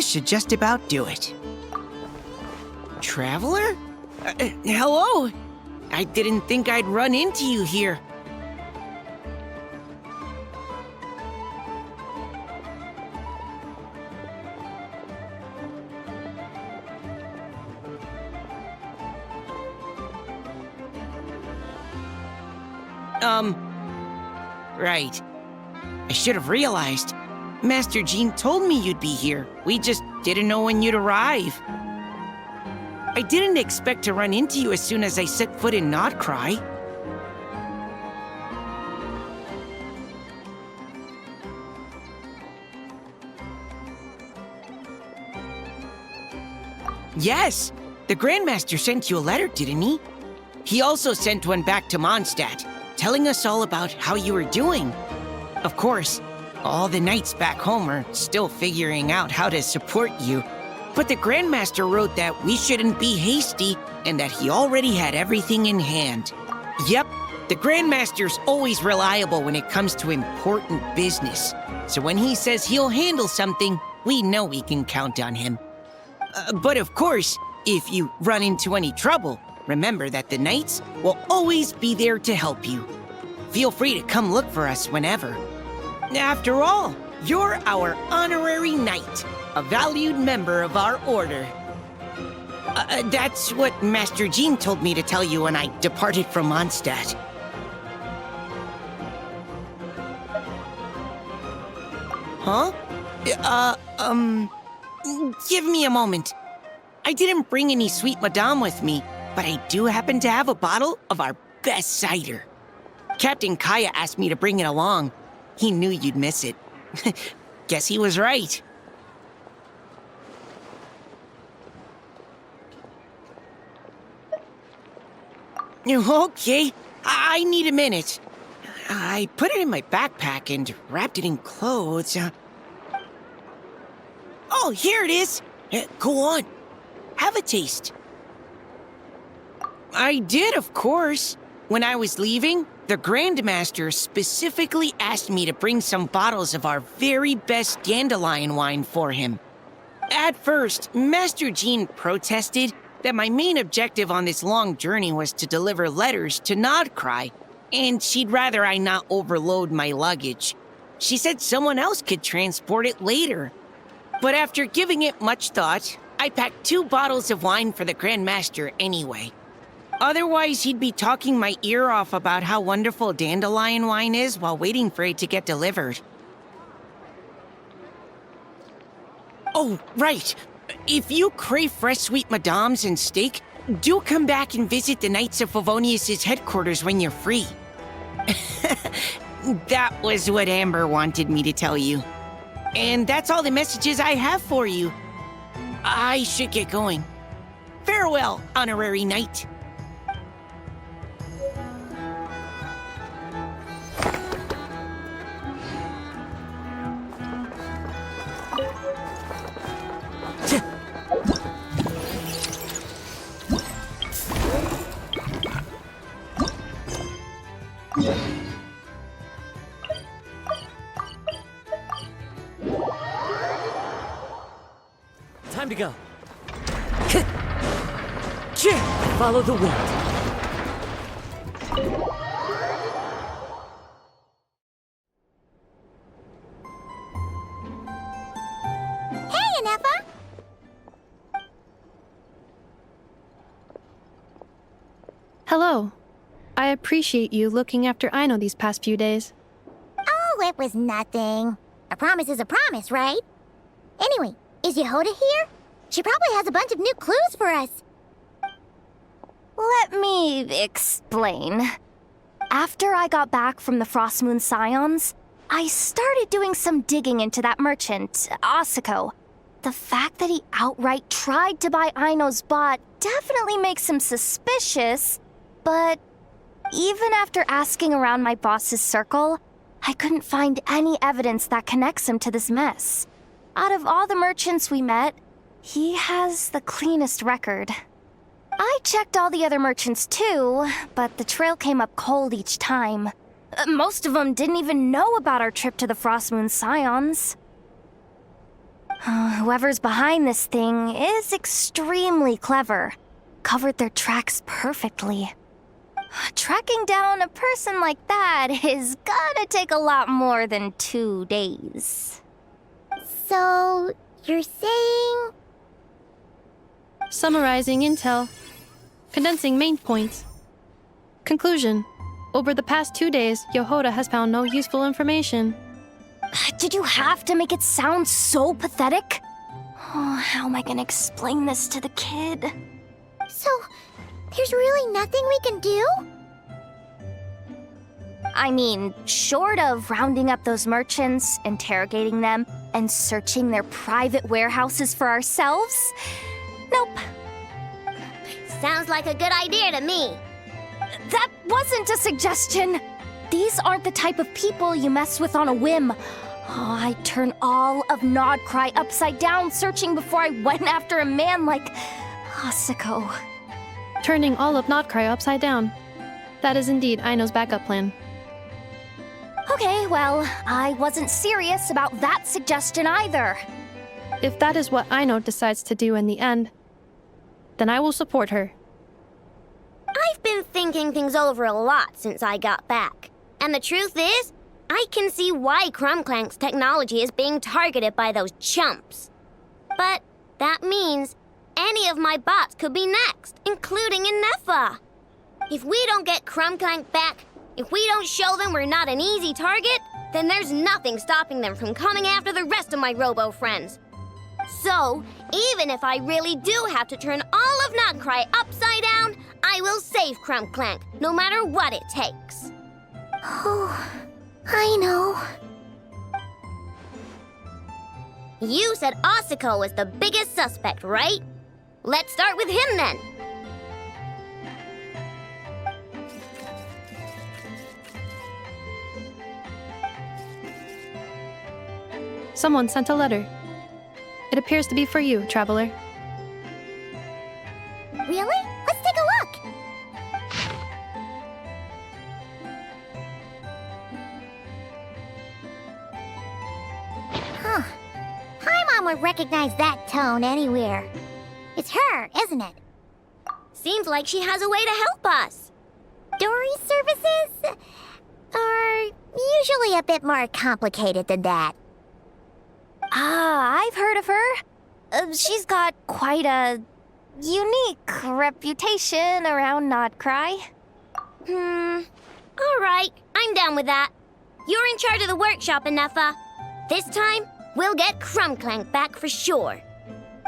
should just about do it. Traveler? Hello? I didn't think I'd run into you here. Right. I should have realized. Master Jean told me you'd be here. We just didn't know when you'd arrive. I didn't expect to run into you as soon as I set foot in Nodcry. Yes! The Grandmaster sent you a letter, didn't he? He also sent one back to Mondstadt, telling us all about how you were doing. Of course, all the knights back home are still figuring out how to support you. But the Grandmaster wrote that we shouldn't be hasty and that he already had everything in hand. Yep, the Grandmaster's always reliable when it comes to important business. So when he says he'll handle something, we know we can count on him. But of course, if you run into any trouble, remember that the knights will always be there to help you. Feel free to come look for us whenever. After all, you're our honorary knight, a valued member of our order. That's what Master Jean told me to tell you when I departed from Mondstadt. Huh? Give me a moment. I didn't bring any sweet madame with me, but I do happen to have a bottle of our best cider. Captain Kaya asked me to bring it along. He knew you'd miss it. Guess he was right. Okay, I need a minute. I put it in my backpack and wrapped it in clothes. Oh, here it is. Go on. Have a taste. I did, of course. When I was leaving, the Grandmaster specifically asked me to bring some bottles of our very best dandelion wine for him. At first, Master Jean protested that my main objective on this long journey was to deliver letters to Nodcry, and she'd rather I not overload my luggage. She said someone else could transport it later. But after giving it much thought, I packed 2 bottles of wine for the Grandmaster anyway. Otherwise, he'd be talking my ear off about how wonderful dandelion wine is while waiting for it to get delivered. Oh, right. If you crave fresh sweet madames and steak, do come back and visit the Knights of Favonius' headquarters when you're free. That was what Amber wanted me to tell you. And that's all the messages I have for you. I should get going. Farewell, honorary knight. Time to go. Follow the wind. Hey, Anefa! Hello. I appreciate you looking after Aino these past few days. Oh, it was nothing. A promise is a promise, right? Anyway, is Yehoda here? She probably has a bunch of new clues for us. Let me explain. After I got back from the Frost Moon Scions, I started doing some digging into that merchant, Asako. The fact that he outright tried to buy Aino's bot definitely makes him suspicious, but even after asking around my boss's circle, I couldn't find any evidence that connects him to this mess. Out of all the merchants we met, he has the cleanest record. I checked all the other merchants too, but the trail came up cold each time. Most of them didn't even know about our trip to the Frost Moon Scions. Whoever's behind this thing is extremely clever. Covered their tracks perfectly. Tracking down a person like that is gonna take a lot more than 2 days. So, you're saying... Summarizing intel. Condensing main points. Conclusion. Over the past 2 days, Yohoda has found no useful information. Did you have to make it sound so pathetic? Oh, how am I gonna explain this to the kid? So, there's really nothing we can do? I mean, short of rounding up those merchants, interrogating them, and searching their private warehouses for ourselves? Nope. Sounds like a good idea to me. That wasn't a suggestion! These aren't the type of people you mess with on a whim. Oh, I'd turn all of Nodcry upside down searching before I went after a man like Asako. Turning all of Nodcry upside down. That is indeed Aino's backup plan. Okay, well, I wasn't serious about that suggestion either. If that is what Aino decides to do in the end, then I will support her. I've been thinking things over a lot since I got back. And the truth is, I can see why Crumclank's technology is being targeted by those chumps. But that means any of my bots could be next, including Inefa. If we don't get Crumclank back, if we don't show them we're not an easy target, then there's nothing stopping them from coming after the rest of my robo friends. So, even if I really do have to turn all of Nodcry upside down, I will save Crumclank, no matter what it takes. Oh, I know. You said Asako was the biggest suspect, right? Let's start with him then. Someone sent a letter. It appears to be for you, traveler. Really? Let's take a look. Huh. Paimon would recognize that tone anywhere. It's her, isn't it? Seems like she has a way to help us. Dory's services are usually a bit more complicated than that. Ah, I've heard of her. She's got quite a unique reputation around Nodcry. All right, I'm down with that. You're in charge of the workshop, Inefa. This time, we'll get Crumclank back for sure.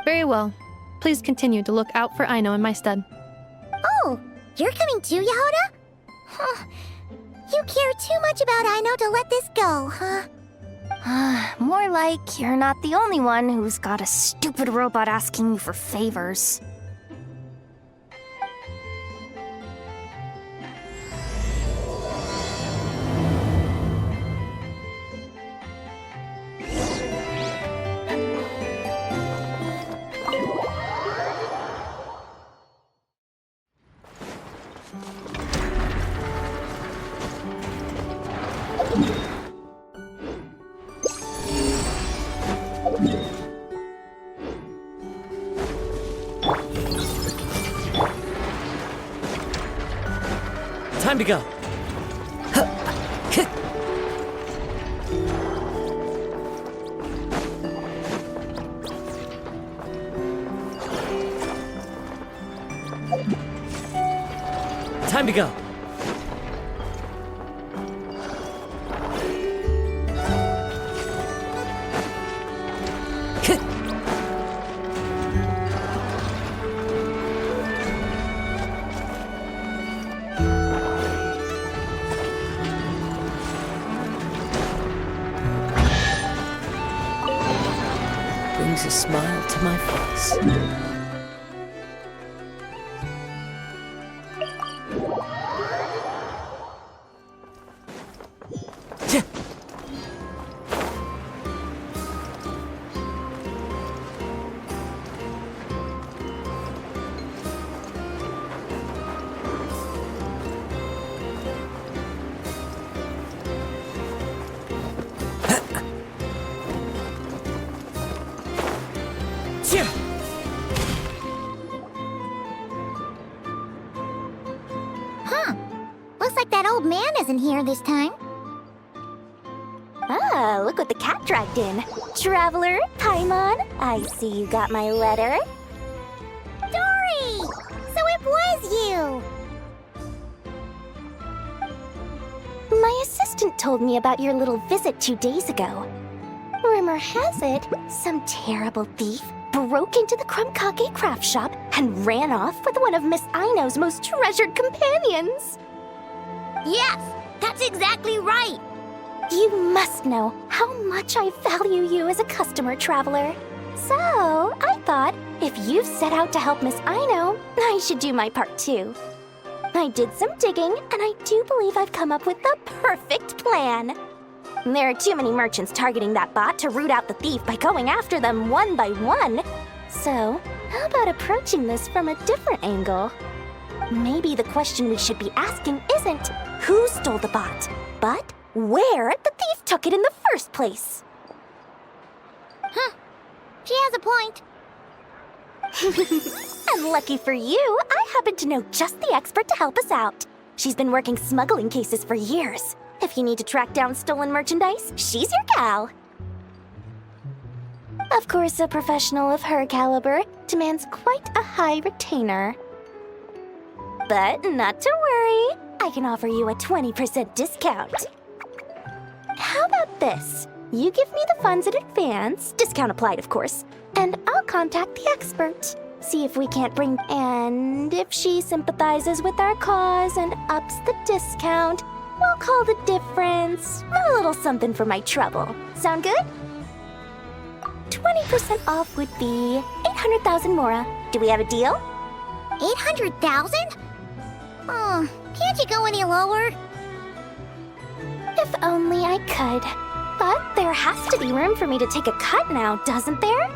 Very well. Please continue to look out for Aino in my stead. Oh, you're coming too, Yehoda? Huh. You care too much about Aino to let this go, huh? More like you're not the only one who's got a stupid robot asking you for favors. Time to go. Time to go. Brings a smile to my face. Huh. Looks like that old man isn't here this time. Ah, look what the cat dragged in. Traveler, Paimon, I see you got my letter. Dory! So it was you! My assistant told me about your little visit 2 days ago. Rumor has it, some terrible thief broke into the Krumkake craft shop and ran off with one of Miss Aino's most treasured companions. Yes, that's exactly right. You must know how much I value you as a customer, Traveler. So, I thought, if you've set out to help Miss Aino, I should do my part too. I did some digging, and I do believe I've come up with the perfect plan. There are too many merchants targeting that bot to root out the thief by going after them one by one. So, how about approaching this from a different angle? Maybe the question we should be asking isn't who stole the bot, but where the thief took it in the first place. Huh. She has a point. And lucky for you, I happen to know just the expert to help us out. She's been working smuggling cases for years. If you need to track down stolen merchandise, she's your gal. Of course, a professional of her caliber demands quite a high retainer. But not to worry, I can offer you a 20% discount. How about this? You give me the funds in advance, discount applied of course, and I'll contact the expert. See if we can't bring... And if she sympathizes with our cause and ups the discount, we'll call the difference a little something for my trouble. Sound good? 20% off would be 800,000 mora. Do we have a deal? 800,000? Oh, can't you go any lower? If only I could. But there has to be room for me to take a cut now, doesn't there?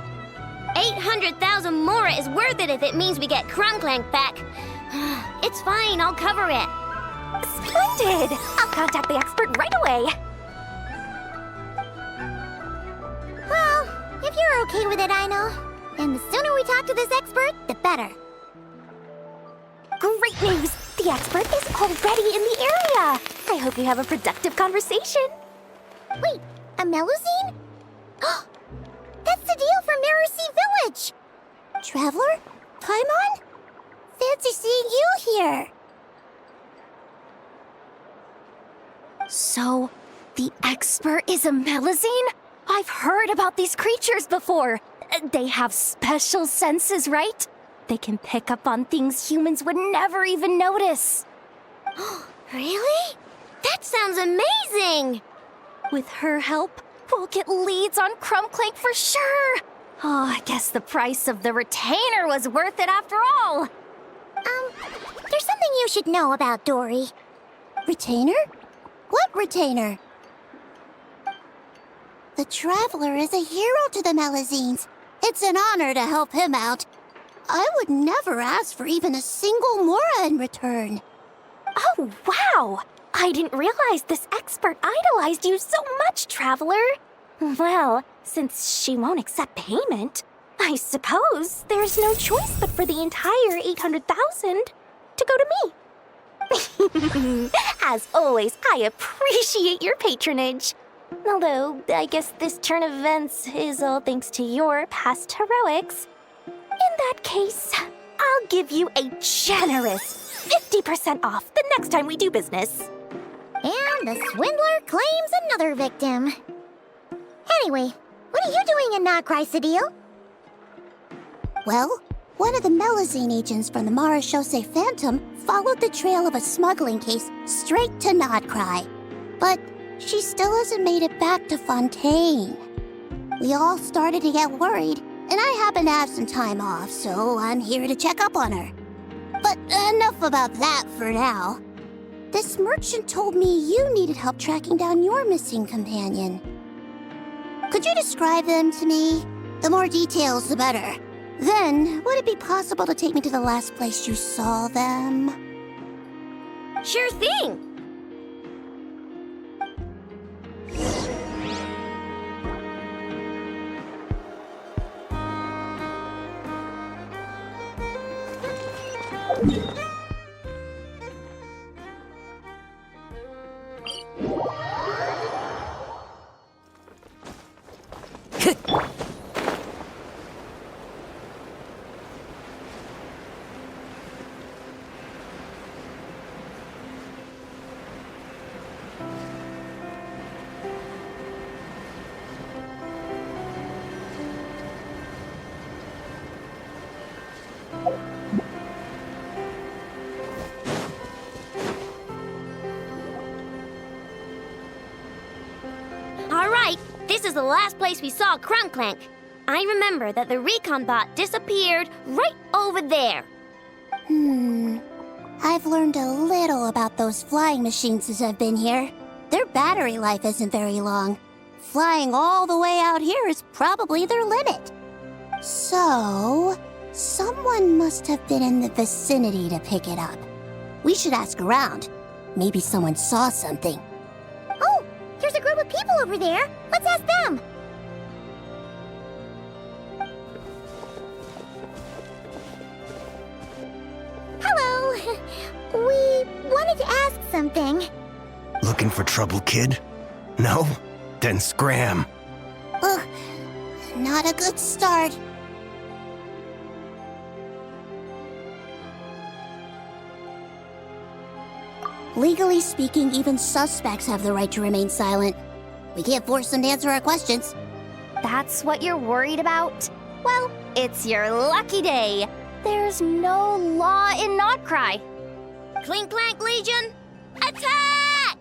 800,000 mora is worth it if it means we get Krumklank back. It's fine, I'll cover it. Splendid! I'll contact the expert right away. Well, if you're okay with it, Aino. And the sooner we talk to this expert, the better. Great news! The expert is already in the area! I hope you have a productive conversation. Wait, a Melusine? That's the deal from Mercy Village! Traveler? Paimon? Fancy seeing you here! So, the expert is a Melusine? I've heard about these creatures before. They have special senses, right? They can pick up on things humans would never even notice. Really? That sounds amazing! With her help, we'll get leads on Krumklank for sure. Oh, I guess the price of the retainer was worth it after all. There's something you should know about Dory. Retainer? What retainer? The Traveler is a hero to the Melusines. It's an honor to help him out. I would never ask for even a single mora in return. Oh, wow! I didn't realize this expert idolized you so much, Traveler. Well, since she won't accept payment, I suppose there's no choice but for the entire 800,000 to go to me. As always, I appreciate your patronage. Although, I guess this turn of events is all thanks to your past heroics. In that case, I'll give you a generous 50% off the next time we do business. And the swindler claims another victim. Anyway, what are you doing in Nochrysodil? Well, one of the Melusine agents from the Marechaussee Phantom followed the trail of a smuggling case straight to Nodcry. But she still hasn't made it back to Fontaine. We all started to get worried, and I happen to have some time off, so I'm here to check up on her. But enough about that for now. This merchant told me you needed help tracking down your missing companion. Could you describe them to me? The more details, the better. Then, would it be possible to take me to the last place you saw them? Sure thing! This is the last place we saw Crunklank. I remember that the recon bot disappeared right over there. I've learned a little about those flying machines since I've been here. Their battery life isn't very long. Flying all the way out here is probably their limit. So, someone must have been in the vicinity to pick it up. We should ask around. Maybe someone saw something. Oh, there's a group of people over there. Let's ask them. Hello. We wanted to ask something. Looking for trouble, kid? No? Then scram. Ugh, not a good start. Legally speaking, even suspects have the right to remain silent. We can't force them to answer our questions. That's what you're worried about? Well, it's your lucky day. There's no law in Notcry. Clink Clank Legion, attack!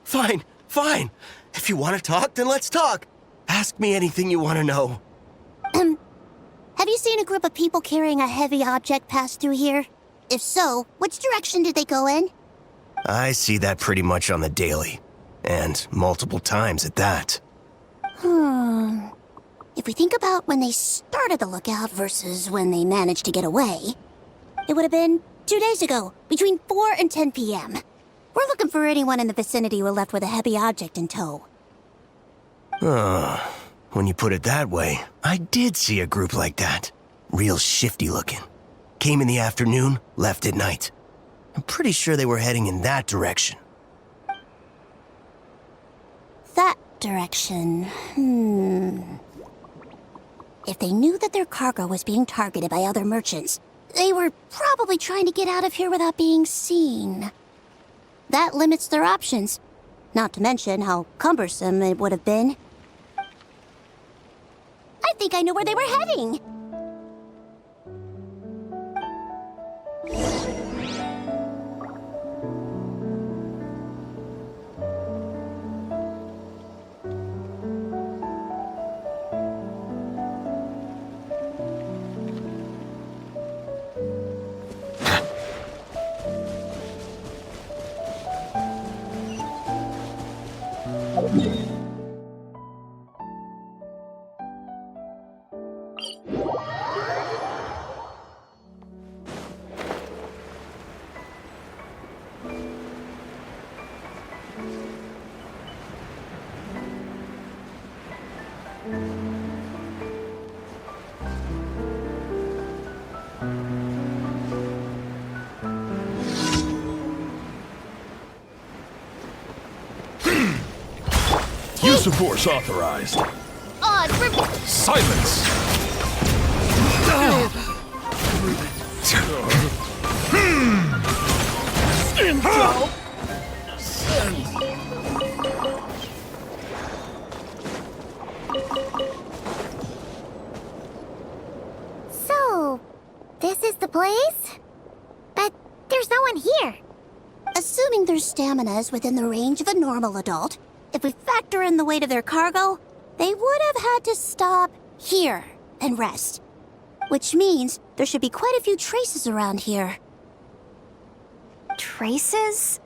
Fine, fine. If you want to talk, then let's talk. Ask me anything you want to know. Have you seen a group of people carrying a heavy object pass through here? If so, which direction did they go in? I see that pretty much on the daily. And multiple times at that. If we think about when they started the lookout versus when they managed to get away, it would have been 2 days ago, between 4 and 10 p.m. We're looking for anyone in the vicinity who left with a heavy object in tow. When you put it that way, I did see a group like that. Real shifty looking. Came in the afternoon, left at night. I'm pretty sure they were heading in that direction. That direction, If they knew that their cargo was being targeted by other merchants, they were probably trying to get out of here without being seen. That limits their options, not to mention how cumbersome it would have been. I think I know where they were heading. Use of force authorized. Silence! So, this is the place? But there's no one here. Assuming their stamina is within the range of a normal adult, if we factor in the weight of their cargo, they would have had to stop here and rest. Which means there should be quite a few traces around here. Traces?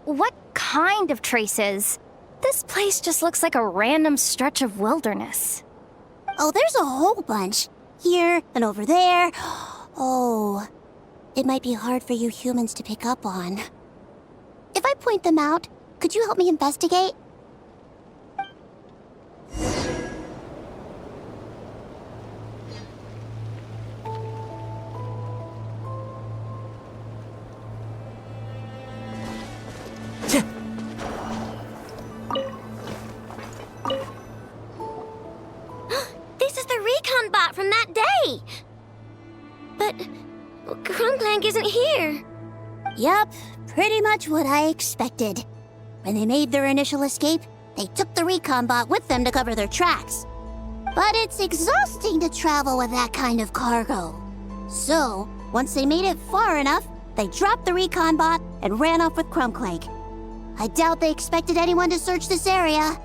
What kind of traces? This place just looks like a random stretch of wilderness. Oh, there's a whole bunch. Here and over there. Oh, it might be hard for you humans to pick up on. If I point them out, could you help me investigate? This is the recon bot from that day. But Crunklank isn't here. Yup, pretty much what I expected. When they made their initial escape, they took the recon bot with them to cover their tracks. But it's exhausting to travel with that kind of cargo. So, Once they made it far enough, they dropped the recon bot and ran off with Crumbclank. I doubt they expected anyone to search this area.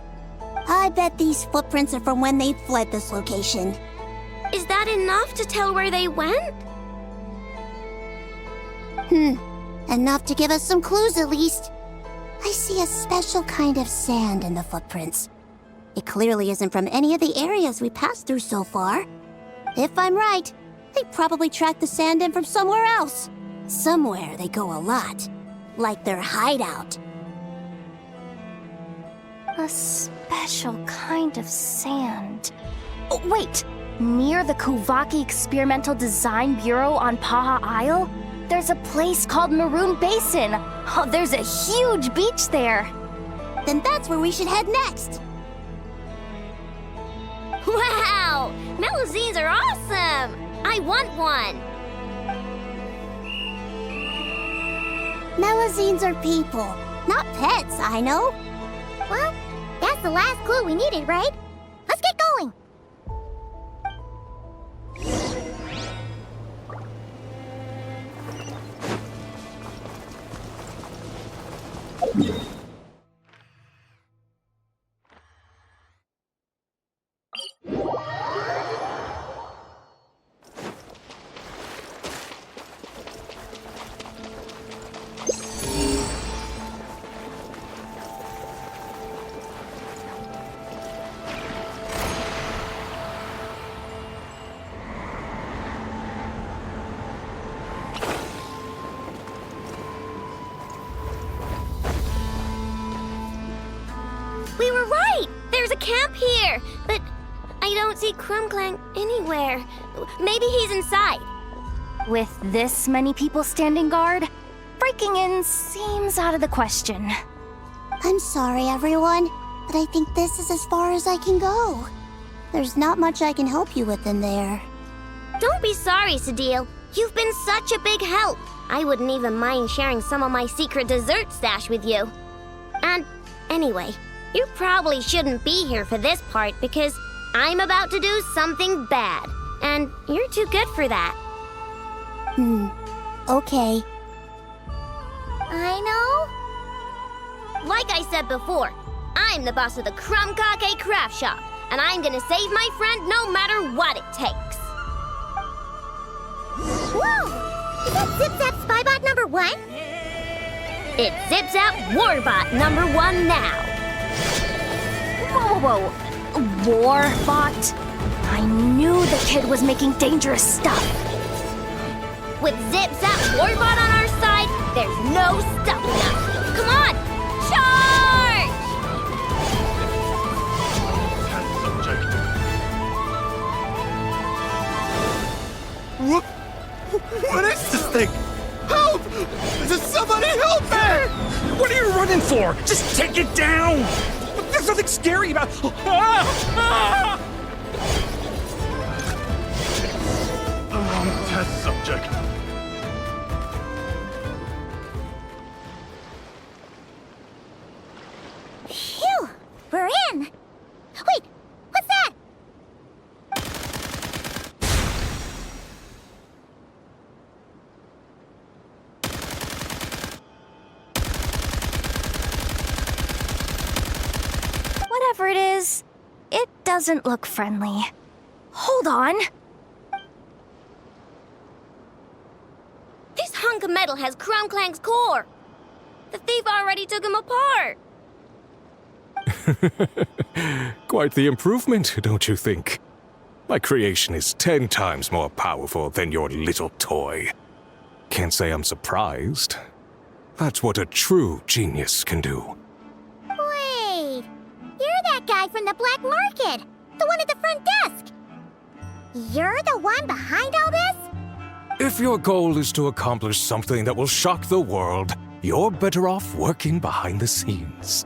I bet these footprints are from when they fled this location. Is that enough to tell where they went? Enough to give us some clues at least. I see a special kind of sand in the footprints. It clearly isn't from any of the areas we passed through so far. If I'm right, they probably tracked the sand in from somewhere else. Somewhere they go a lot. Like their hideout. A special kind of sand. Oh, wait! Near the Kuvaki Experimental Design Bureau on Paha Isle, there's a place called Maroon Basin. Oh, there's a huge beach there. Then that's where we should head next. Wow! Melusines are awesome! I want one! Melusines are people, not pets, I know. Well, that's the last clue we needed, right? Let's get going! We were right! There's a camp here! But I don't see Crumbclank anywhere. Maybe he's inside. With this many people standing guard, breaking in seems out of the question. I'm sorry, everyone, but I think this is as far as I can go. There's not much I can help you with in there. Don't be sorry, Sadil. You've been such a big help. I wouldn't even mind sharing some of my secret dessert stash with you. And anyway, you probably shouldn't be here for this part because I'm about to do something bad. And you're too good for that. Okay. I know. Like I said before, I'm the boss of the Crumbcake Craft Shop, and I'm gonna save my friend no matter what it takes. Whoa! Is that Zip-Zap Spybot number 1? It's Zip-Zap Warbot number 1 now. Whoa, whoa, whoa. Warbot? I knew the kid was making dangerous stuff. With Zip-Zap Warbot on our side, there's no stopping us. Come on, charge! What is this thing? Help! Does somebody help me? What are you running for? Just take it down! There's nothing scary about... Test subject. Phew! We're in! Wait! What's that? Whatever it is, it doesn't look friendly. Hold on. This hunk of metal has Crumbclank's core. The thief already took him apart. Quite the improvement, don't you think? My creation is 10 times more powerful than your little toy. Can't say I'm surprised. That's what a true genius can do. Wait! You're that guy from the black market! The one at the front desk! You're the one behind all this? If your goal is to accomplish something that will shock the world, you're better off working behind the scenes.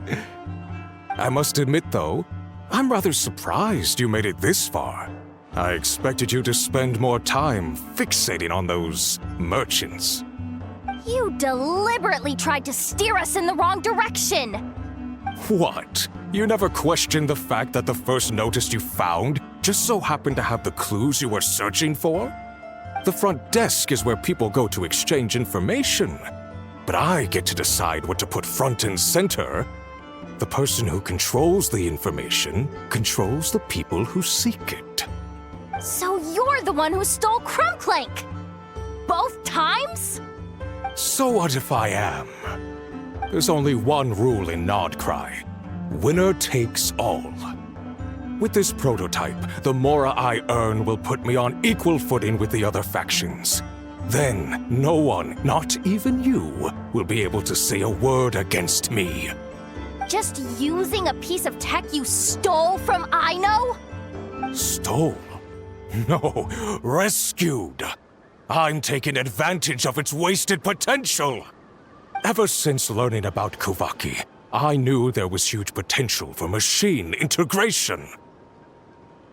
I must admit, though, I'm rather surprised you made it this far. I expected you to spend more time fixating on those merchants. You deliberately tried to steer us in the wrong direction. What? You never questioned the fact that the first notice you found just so happened to have the clues you were searching for? The front desk is where people go to exchange information. But I get to decide what to put front and center. The person who controls the information controls the people who seek it. So you're the one who stole Crumbclank? Both times? So what if I am? There's only one rule in Nodcry. Winner takes all. With this prototype, the Mora I earn will put me on equal footing with the other factions. Then, no one, not even you, will be able to say a word against me. Just using a piece of tech you stole from Ino? Stole? No, rescued. I'm taking advantage of its wasted potential. Ever since learning about Kuvaki, I knew there was huge potential for machine integration.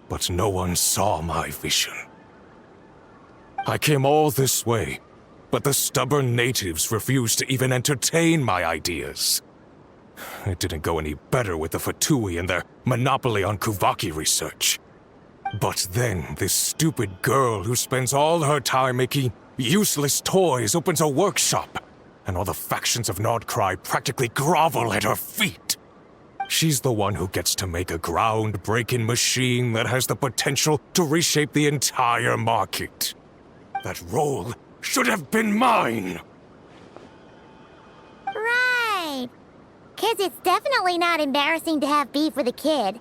But no one saw my vision. I came all this way, but the stubborn natives refused to even entertain my ideas. It didn't go any better with the Fatui and their monopoly on Kuvaki research. But then, this stupid girl who spends all her time making useless toys opens a workshop, and all the factions of Nodcry practically grovel at her feet. She's the one who gets to make a groundbreaking machine that has the potential to reshape the entire market. That role should have been mine! Right. 'Cause it's definitely not embarrassing to have beef with a kid.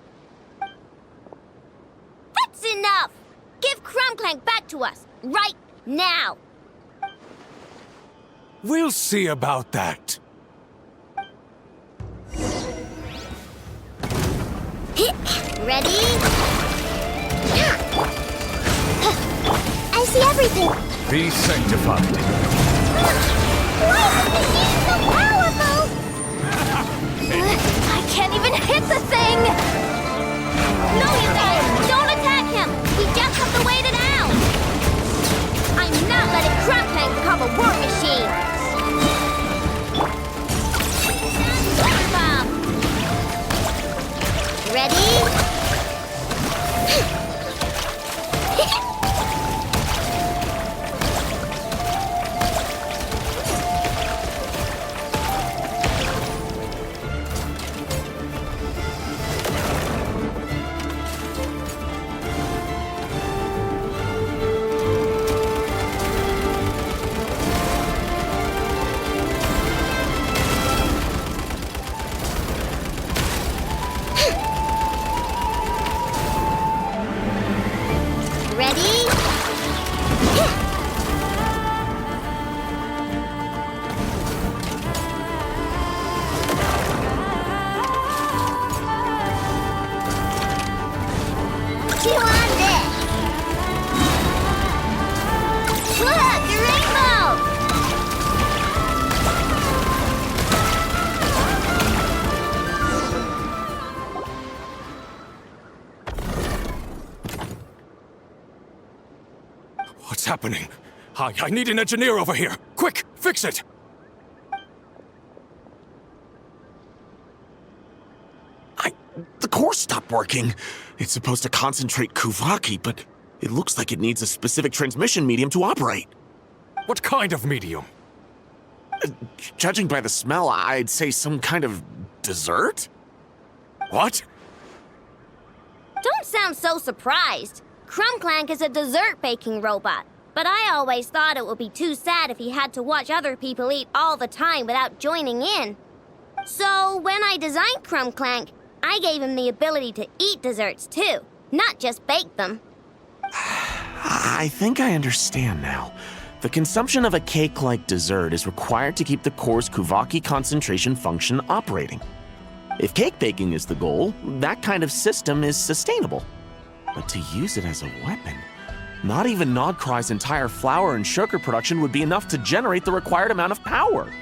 That's enough! Give Crumbclank back to us, right now! We'll see about that. Ready? I see everything. Be sanctified. Why is the machine so powerful? I can't even hit the thing! No, you guys! Don't attack him! We just have to wait it out! I'm not letting Crumbclank become a war machine! Ready? What's happening? I need an engineer over here. Quick, fix it! The core stopped working. It's supposed to concentrate Kuvaki, but it looks like it needs a specific transmission medium to operate. What kind of medium? Judging by the smell, I'd say some kind of dessert? What? Don't sound so surprised. Crumbclank is a dessert baking robot, but I always thought it would be too sad if he had to watch other people eat all the time without joining in. So when I designed Crumbclank, I gave him the ability to eat desserts too, not just bake them. I think I understand now. The consumption of a cake-like dessert is required to keep the core's Kuvaki concentration function operating. If cake baking is the goal, that kind of system is sustainable. But to use it as a weapon, not even Nodcry's entire flour and sugar production would be enough to generate the required amount of power.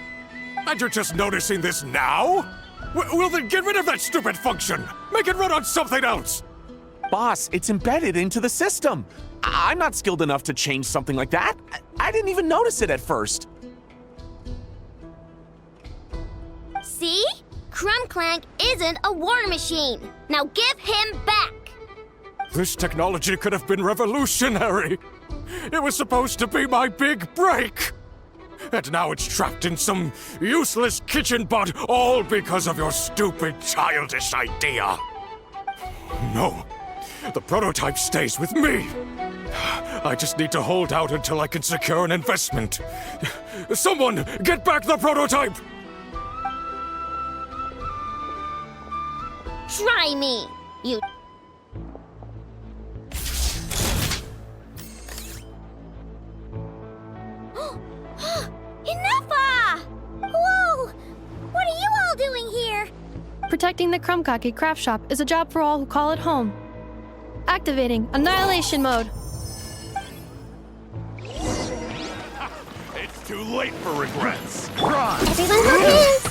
And you're just noticing this now? Well then get rid of that stupid function! Make it run on something else! Boss, it's embedded into the system. I'm not skilled enough to change something like that. I didn't even notice it at first. See? Crumbclank isn't a war machine. Now give him back! This technology could have been revolutionary! It was supposed to be my big break! And now it's trapped in some useless kitchen pot, all because of your stupid, childish idea. No, the prototype stays with me. I just need to hold out until I can secure an investment. Someone, get back the prototype! Try me, you... Enough! Whoa! What are you all doing here? Protecting the Krumkake craft shop is a job for all who call it home. Activating Annihilation Mode. It's too late for regrets. Everyone got his!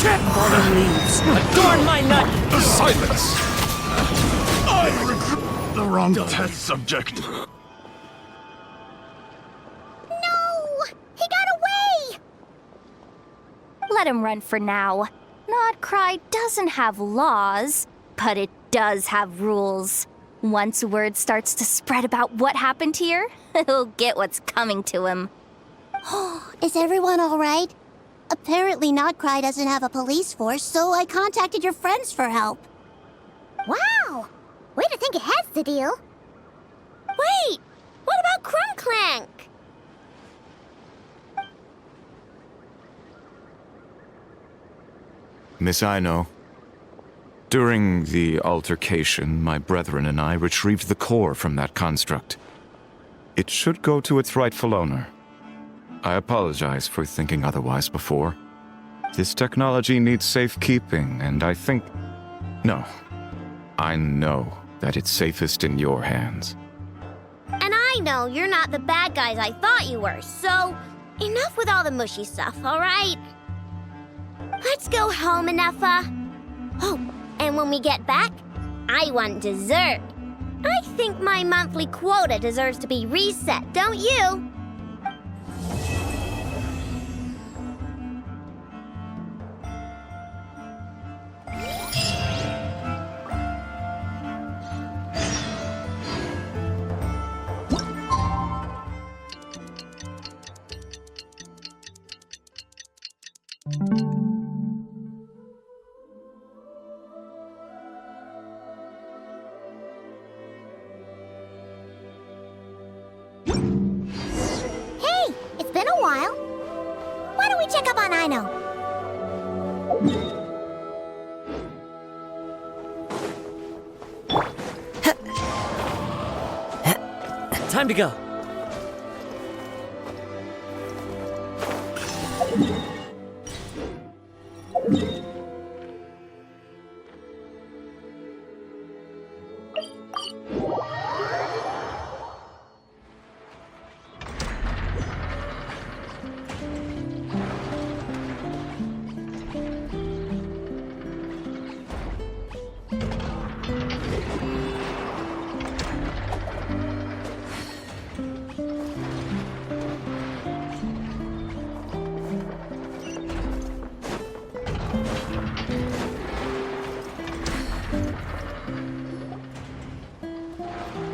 Fallen leaves. Adorn my nut! Silence! I recruit the wrong test subject. No! He got away! Let him run for now. Nodcry doesn't have laws, but it does have rules. Once word starts to spread about what happened here, he'll get what's coming to him. Is everyone all right? Apparently Nodcry doesn't have a police force, so I contacted your friends for help. Wow! Way to think ahead's the deal. Wait! What about Krumklank? Miss Aino, during the altercation, my brethren and I retrieved the core from that construct. It should go to its rightful owner. I apologize for thinking otherwise before. This technology needs safekeeping, and I think... No. I know that it's safest in your hands. And I know you're not the bad guys I thought you were, so enough with all the mushy stuff, all right? Let's go home, Enougha. Oh, and when we get back, I want dessert. I think my monthly quota deserves to be reset, don't you? Hey, it's been a while. Why don't we check up on Aino? Time to go.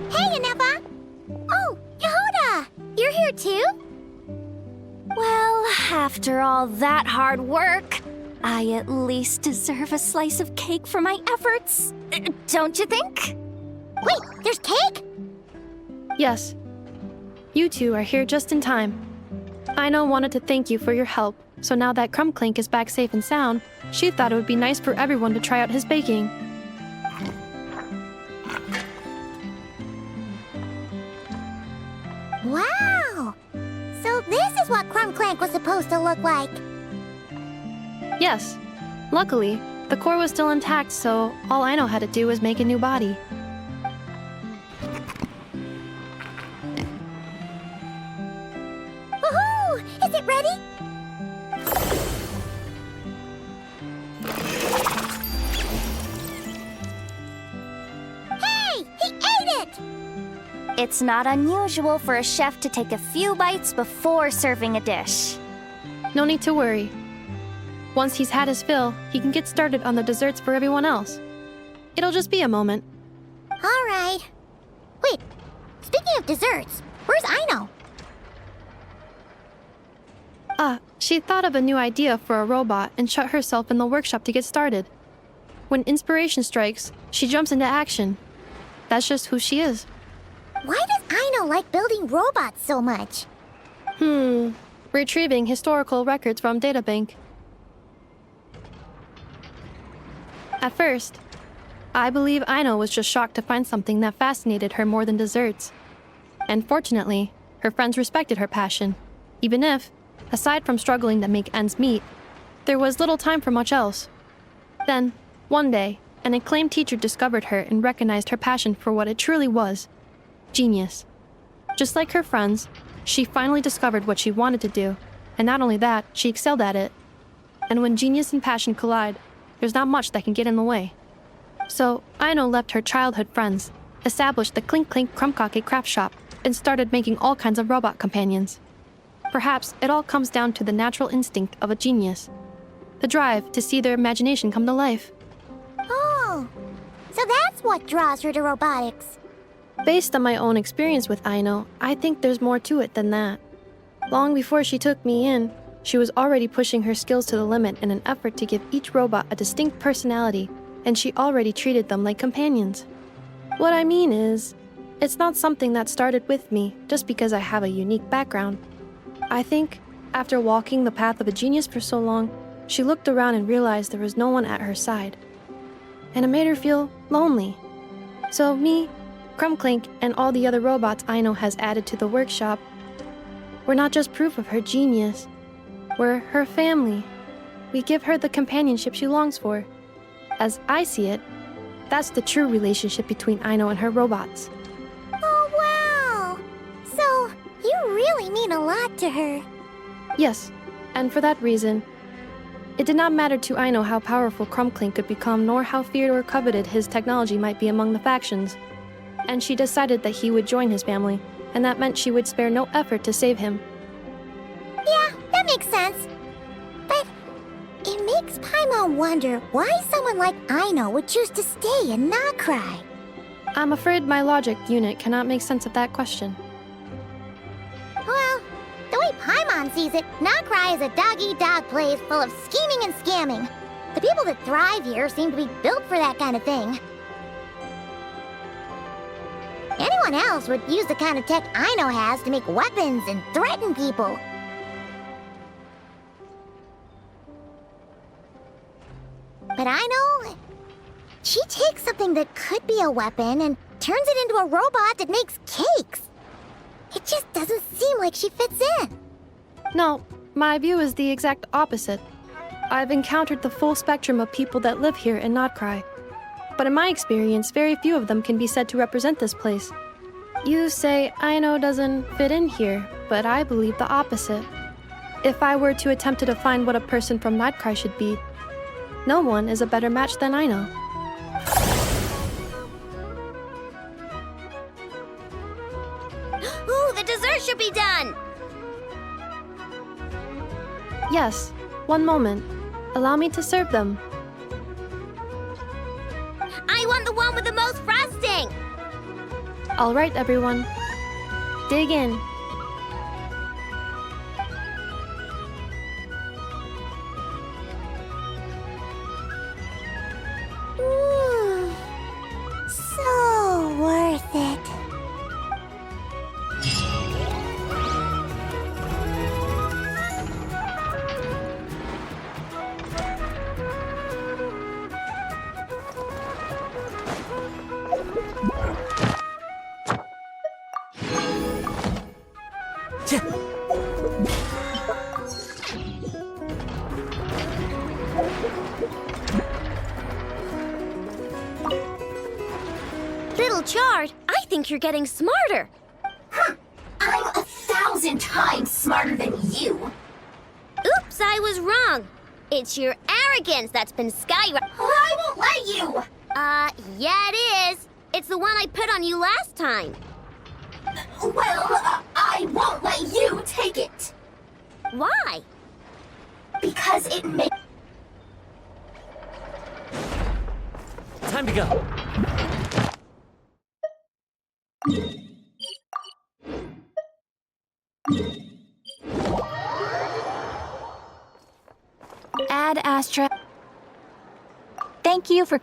Hey, Enougha! Oh, Yehuda! You're here too? Well, after all that hard work, I at least deserve a slice of cake for my efforts. Don't you think? Wait, there's cake? Yes. You two are here just in time. Aino wanted to thank you for your help, so now that Krumklank is back safe and sound, she thought it would be nice for everyone to try out his baking. Wow! So this is what Krumklank was supposed to look like. Yes. Luckily, the core was still intact, so all Aino had to do was make a new body. Woohoo! Is it ready? Hey! He ate it! It's not unusual for a chef to take a few bites before serving a dish. No need to worry. Once he's had his fill, he can get started on the desserts for everyone else. It'll just be a moment. All right. Wait, speaking of desserts, where's Aino? She thought of a new idea for a robot and shut herself in the workshop to get started. When inspiration strikes, she jumps into action. That's just who she is. Why does Aino like building robots so much? Retrieving historical records from databank. At first, I believe Aino was just shocked to find something that fascinated her more than desserts. And fortunately, her friends respected her passion, even if, aside from struggling to make ends meet, there was little time for much else. Then, one day, an acclaimed teacher discovered her and recognized her passion for what it truly was: genius. Just like her friends, she finally discovered what she wanted to do, and not only that, she excelled at it. And when genius and passion collide, there's not much that can get in the way. So, Aino left her childhood friends, established the Clink Clink Krumkake craft shop, and started making all kinds of robot companions. Perhaps it all comes down to the natural instinct of a genius, the drive to see their imagination come to life. Oh, so that's what draws her to robotics. Based on my own experience with Aino, I think there's more to it than that. Long before she took me in, she was already pushing her skills to the limit in an effort to give each robot a distinct personality, and she already treated them like companions. What I mean is, it's not something that started with me just because I have a unique background. I think, after walking the path of a genius for so long, she looked around and realized there was no one at her side. And it made her feel lonely. So me, Krumklink, and all the other robots Aino has added to the workshop, we're not just proof of her genius. We're her family. We give her the companionship she longs for. As I see it, that's the true relationship between Aino and her robots. Oh, wow! So, you really mean a lot to her. Yes, and for that reason, it did not matter to Aino how powerful Krumklink could become, nor how feared or coveted his technology might be among the factions. And she decided that he would join his family, and that meant she would spare no effort to save him. Yeah, that makes sense. But it makes Paimon wonder why someone like Aino would choose to stay and not cry. I'm afraid my logic unit cannot make sense of that question. Well, the way Paimon sees it, Nacry is a dog-eat-dog place full of scheming and scamming. The people that thrive here seem to be built for that kind of thing. Anyone else would use the kind of tech Aino has to make weapons and threaten people. But Aino, she takes something that could be a weapon and turns it into a robot that makes cakes. It just doesn't seem like she fits in. No, my view is the exact opposite. I've encountered the full spectrum of people that live here in Notcry. But in my experience, very few of them can be said to represent this place. You say Aino doesn't fit in here, but I believe the opposite. If I were to attempt to define what a person from Notcry should be, no one is a better match than Aino. Ooh, the dessert should be done! Yes, one moment. Allow me to serve them. I want the one with the most frosting! All right, everyone. Dig in. So worth it. Little Chard, I think you're getting smarter. I'm 1,000 times smarter than you. Oops, I was wrong. It's your arrogance that's been skyrocketing. I won't let you. Yeah it is. It's the one I put on you last time. Well, I won't let you take it. Why? Because it makes... Time to go. Ad Astra. Thank you for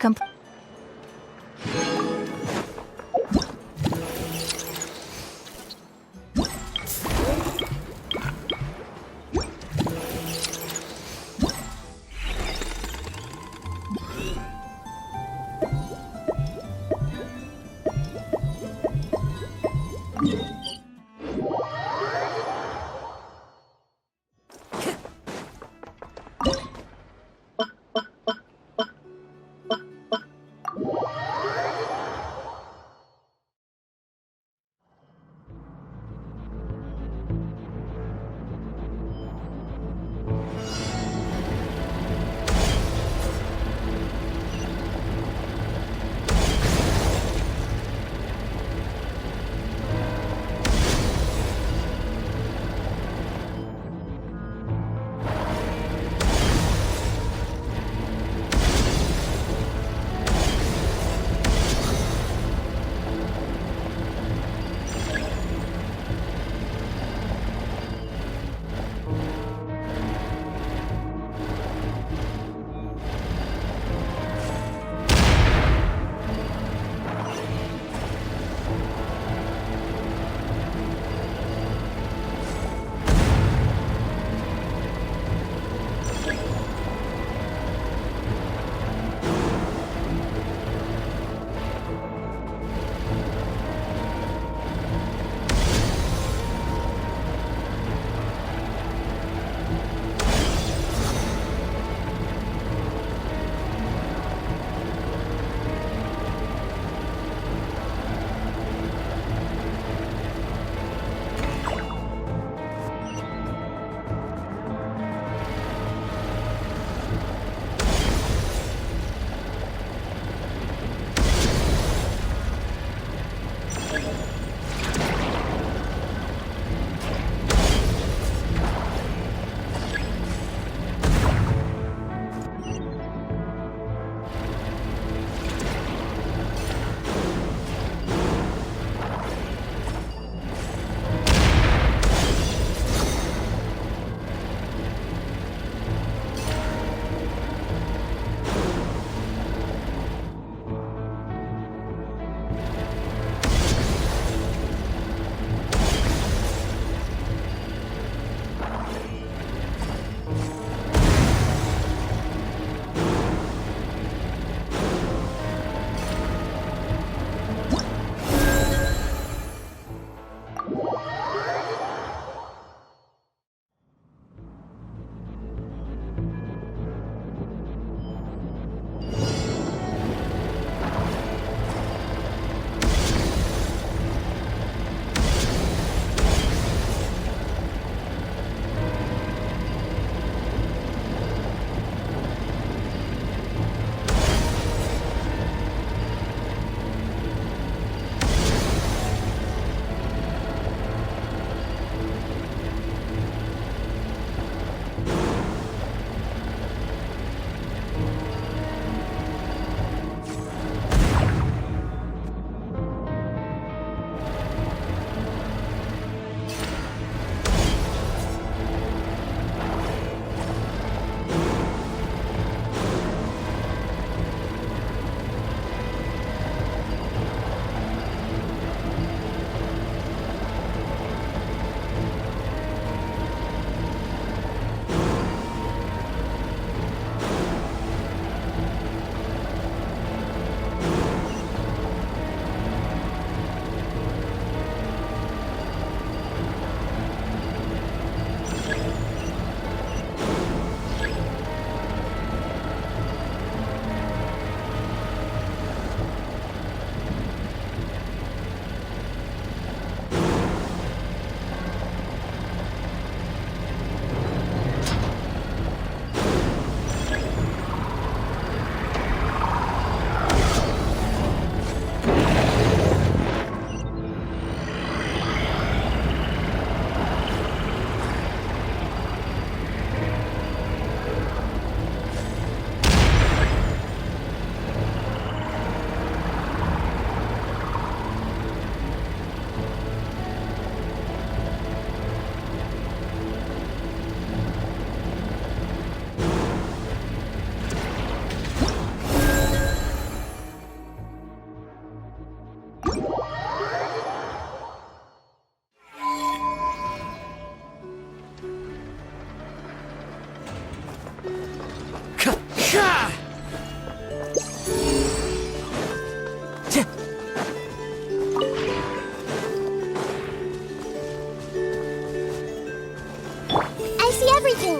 I see everything.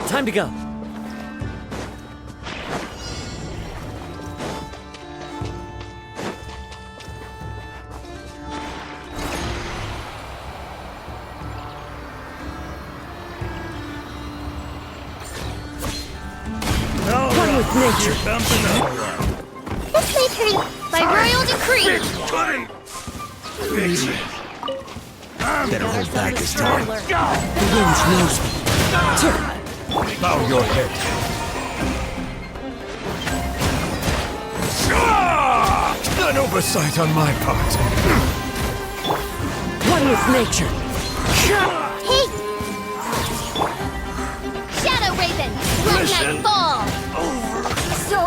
Time to go. One with nature. Let's make her by royal decree. Better hold back this time. The wind knows me. Turn. Bow your head. An oversight on my part. One with nature. Hey! Shadow Raven, let night fall. So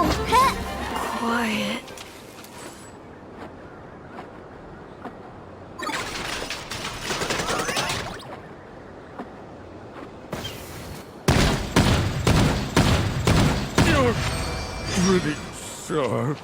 Quiet. Pretty sharp.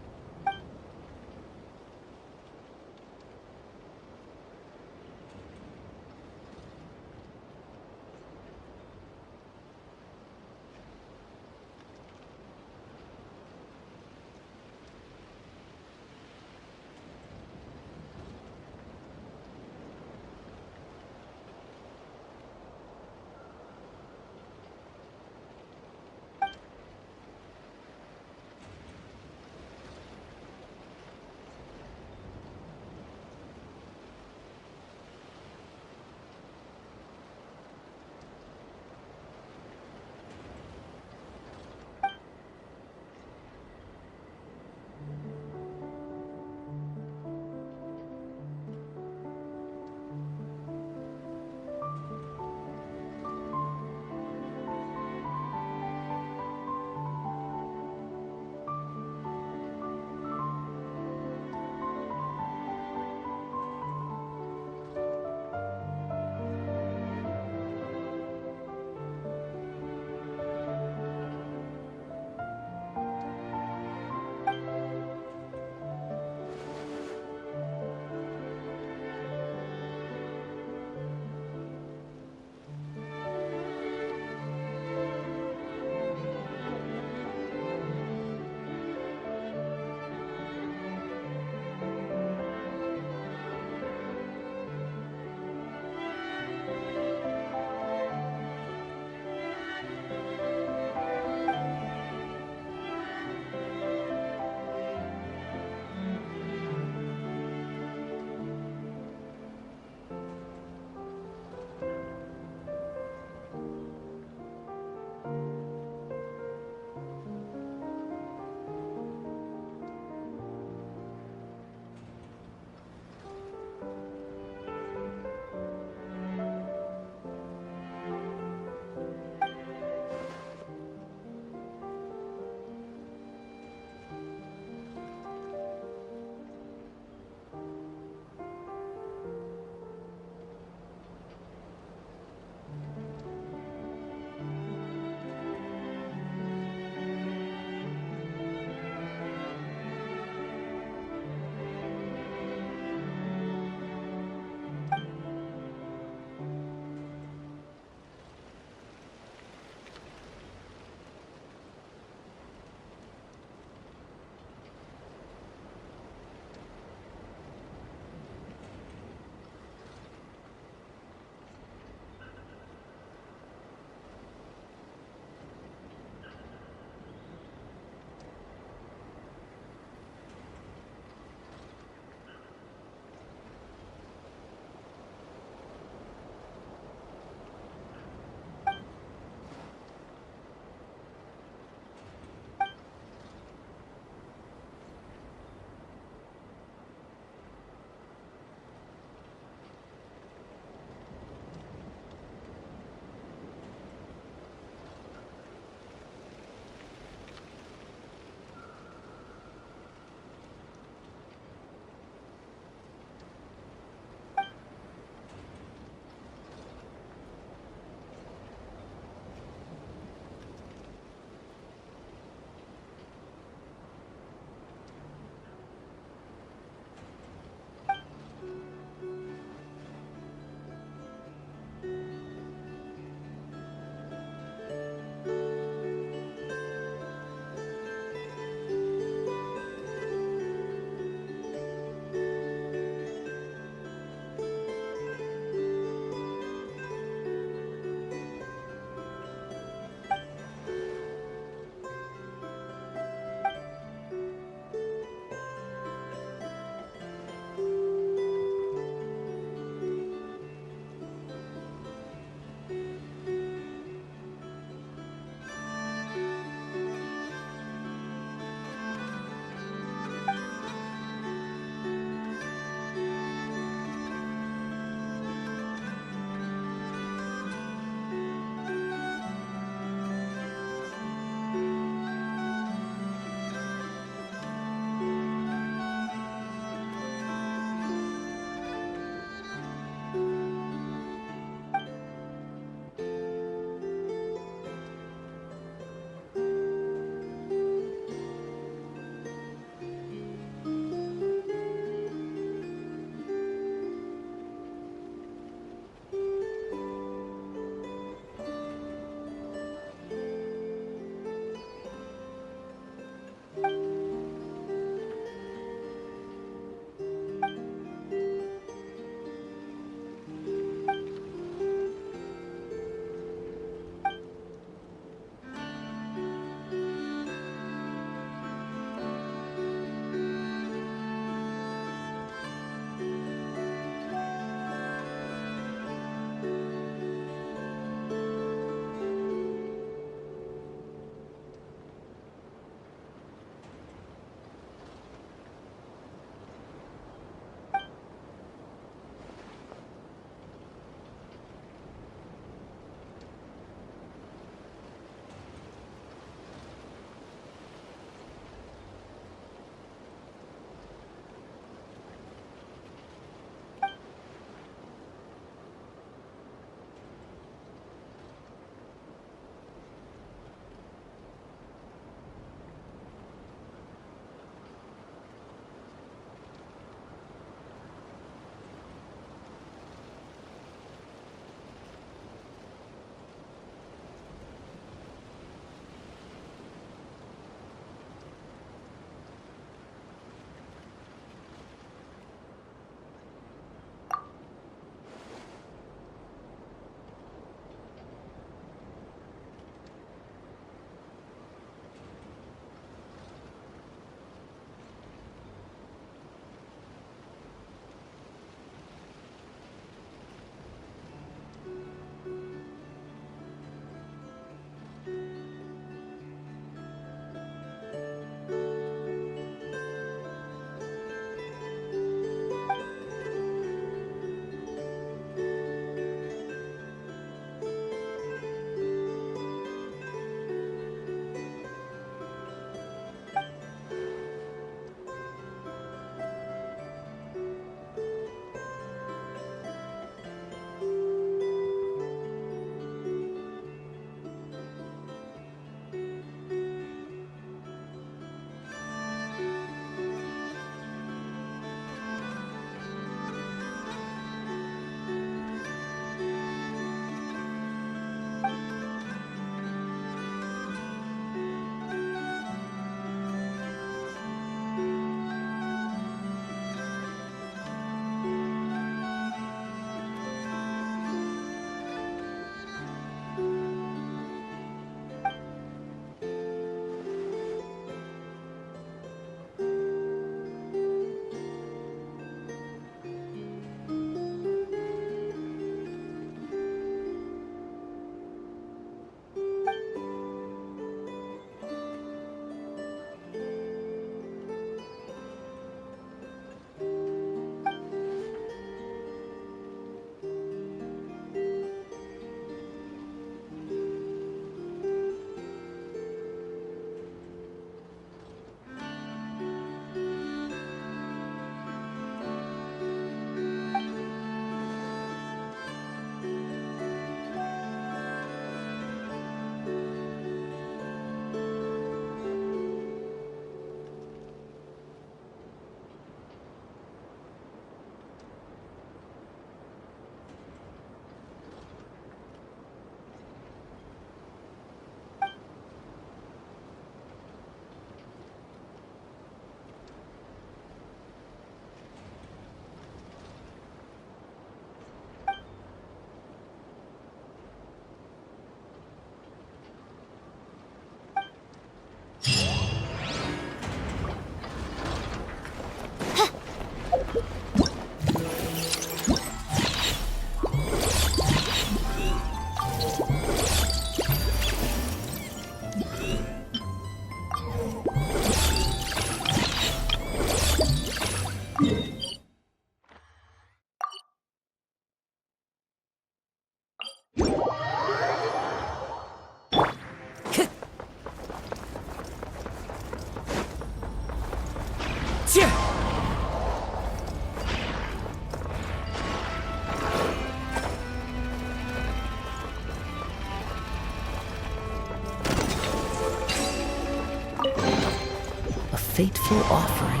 A fateful offering.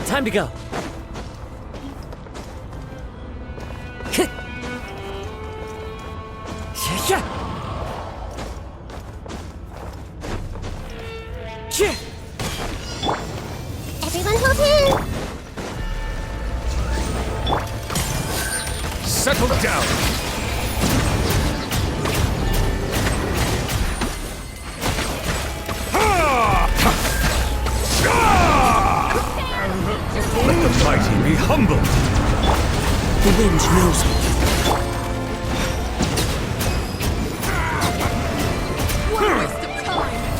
Time to go. Everyone hold in! Settle down. Let the mighty be humbled. The wind knows me.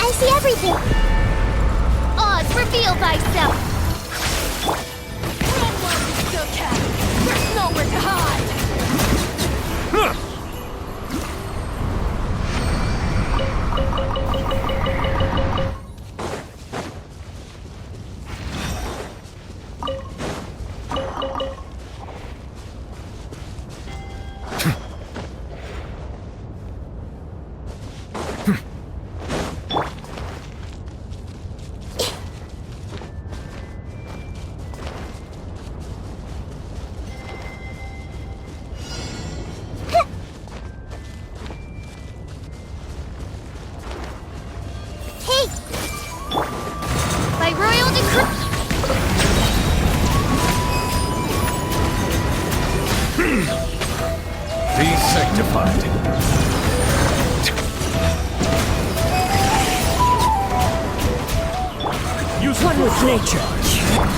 I see everything! Oz, reveal thyself! There's nowhere to hide! By royal decree. Be sanctified. Use One with nature.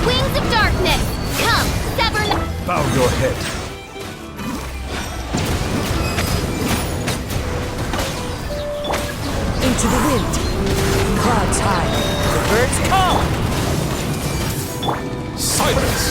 Wings of darkness. Come, sever. Bow your head. Into the wind. Clouds high. The birds call. Silence.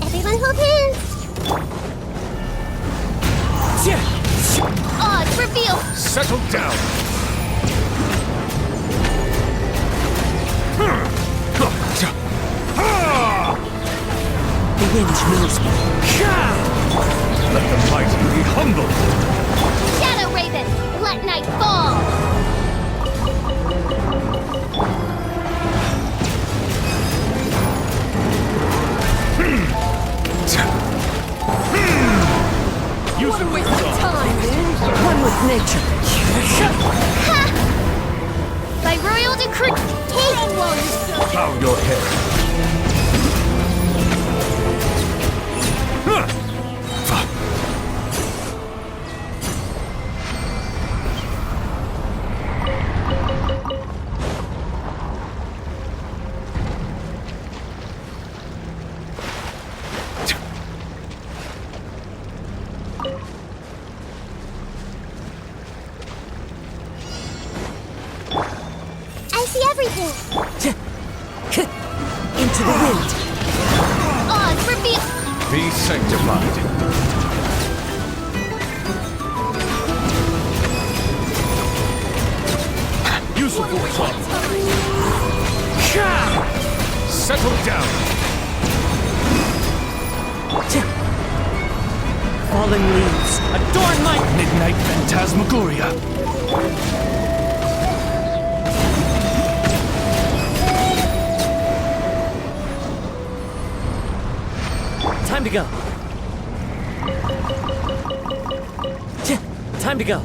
Everyone hold hands. Oz, reveal. Settle down. The wind knows me. Let the mighty be humbled. Shadow Raven, let night fall. Use it with One with nature. By royal decree. Bow your head. I see everything. Into the wind. Oz, reveal. Be sanctified. Useful club. Settle down. Fallen leaves. Adorn my Midnight phantasmagoria. time to go. Time to go.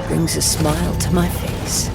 Brings a smile to my face.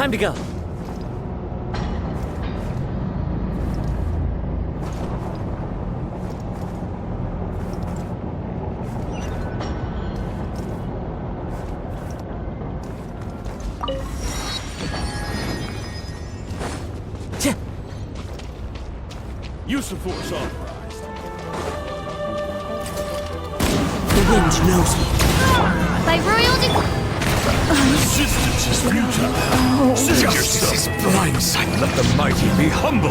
Time to go. Use of force authorized. The wind knows me. By royal Resistance is futile. Justice is blindsight. Let the mighty be humble.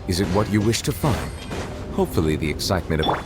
Is it what you wish to find? Hopefully the excitement of...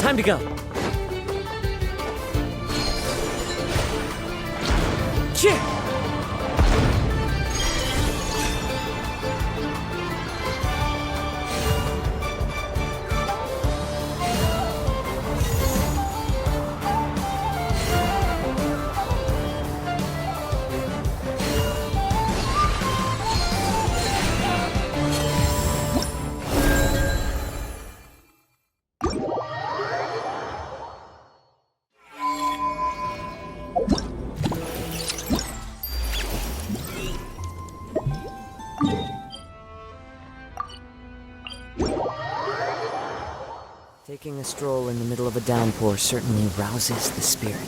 Time to go. Cheer! Taking a stroll in the middle of a downpour certainly rouses the spirit.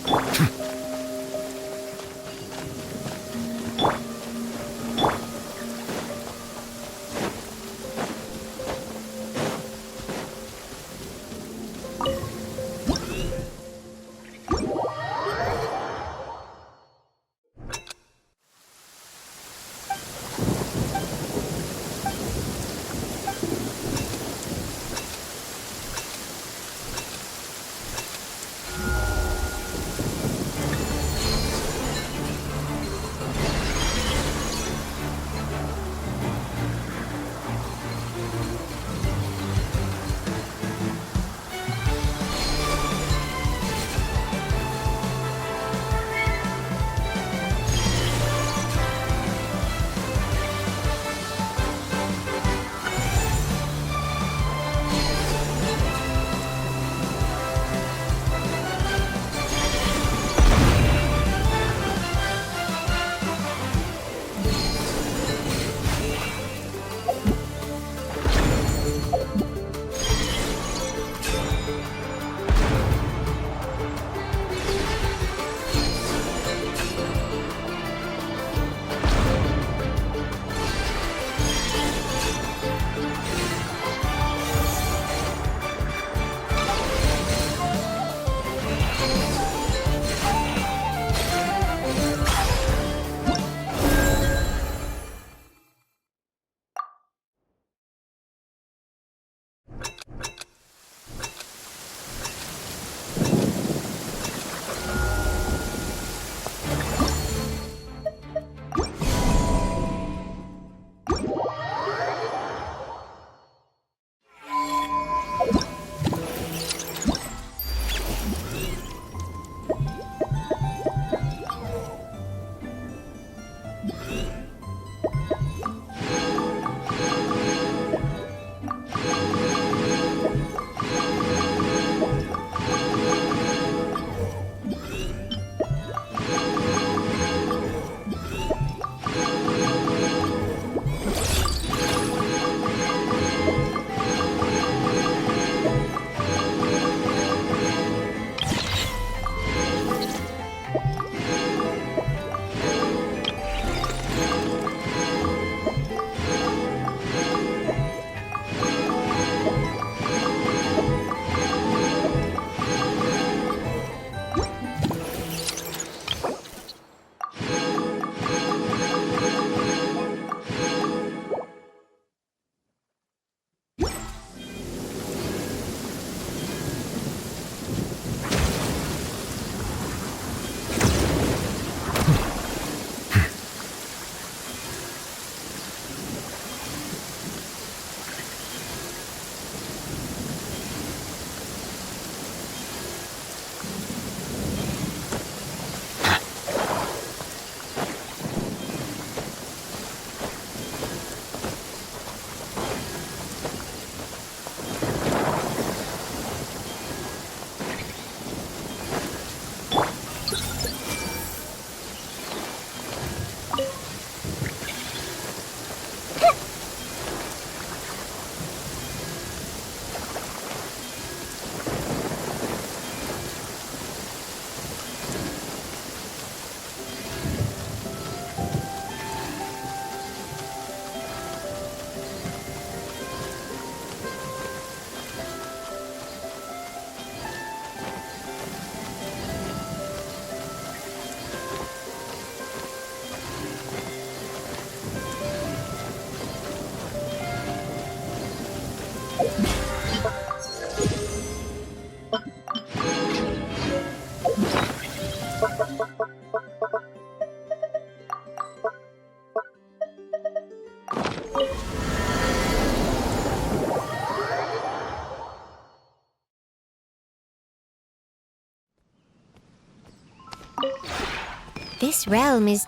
This realm is...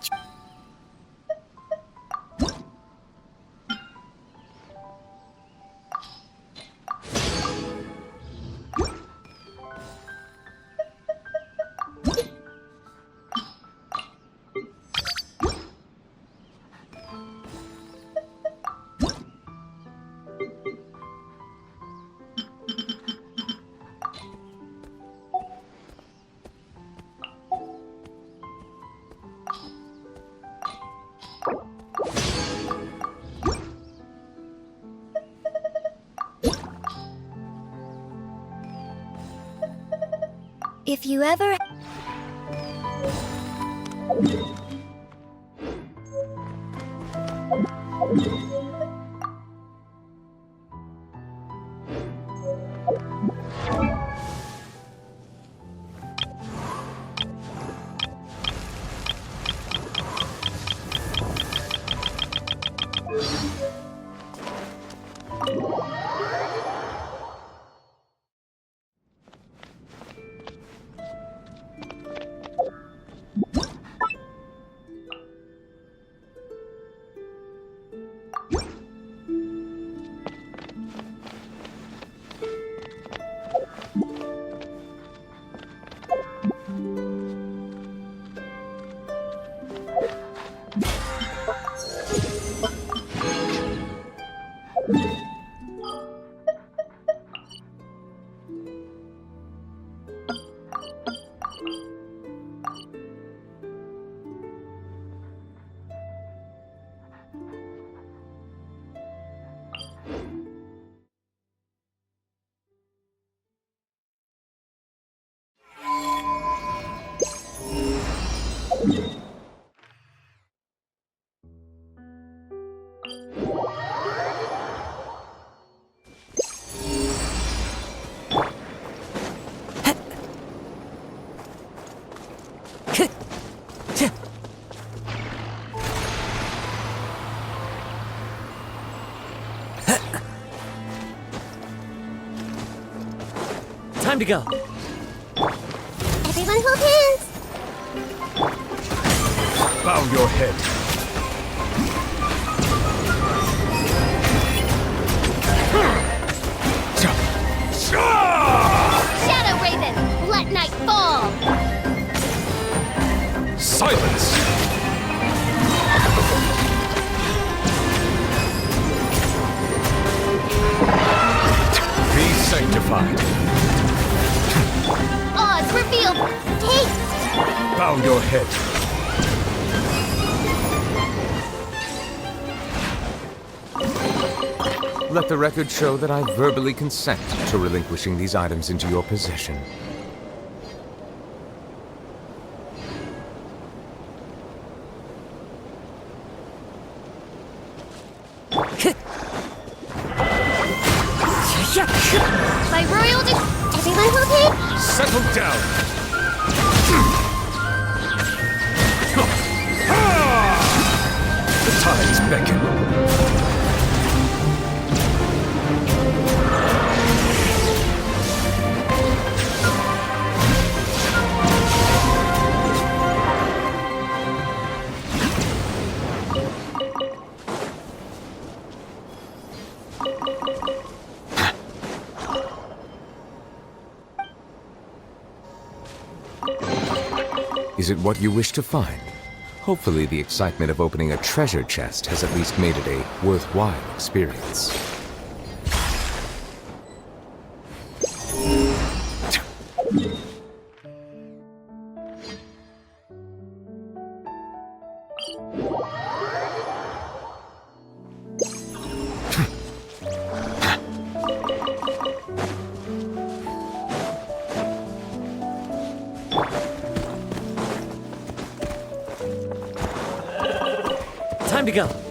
If you ever... Time to go. Everyone hold hands! Bow your head. Shadow Raven, let night fall! Silence! Be sanctified. Oz revealed! Taste! Bow your head. Let the record show that I verbally consent to relinquishing these items into your possession. By royal everyone hold hands! Settle down. The tides beckon. Is it what you wish to find? Hopefully the excitement of opening a treasure chest has at least made it a worthwhile experience. Time to go.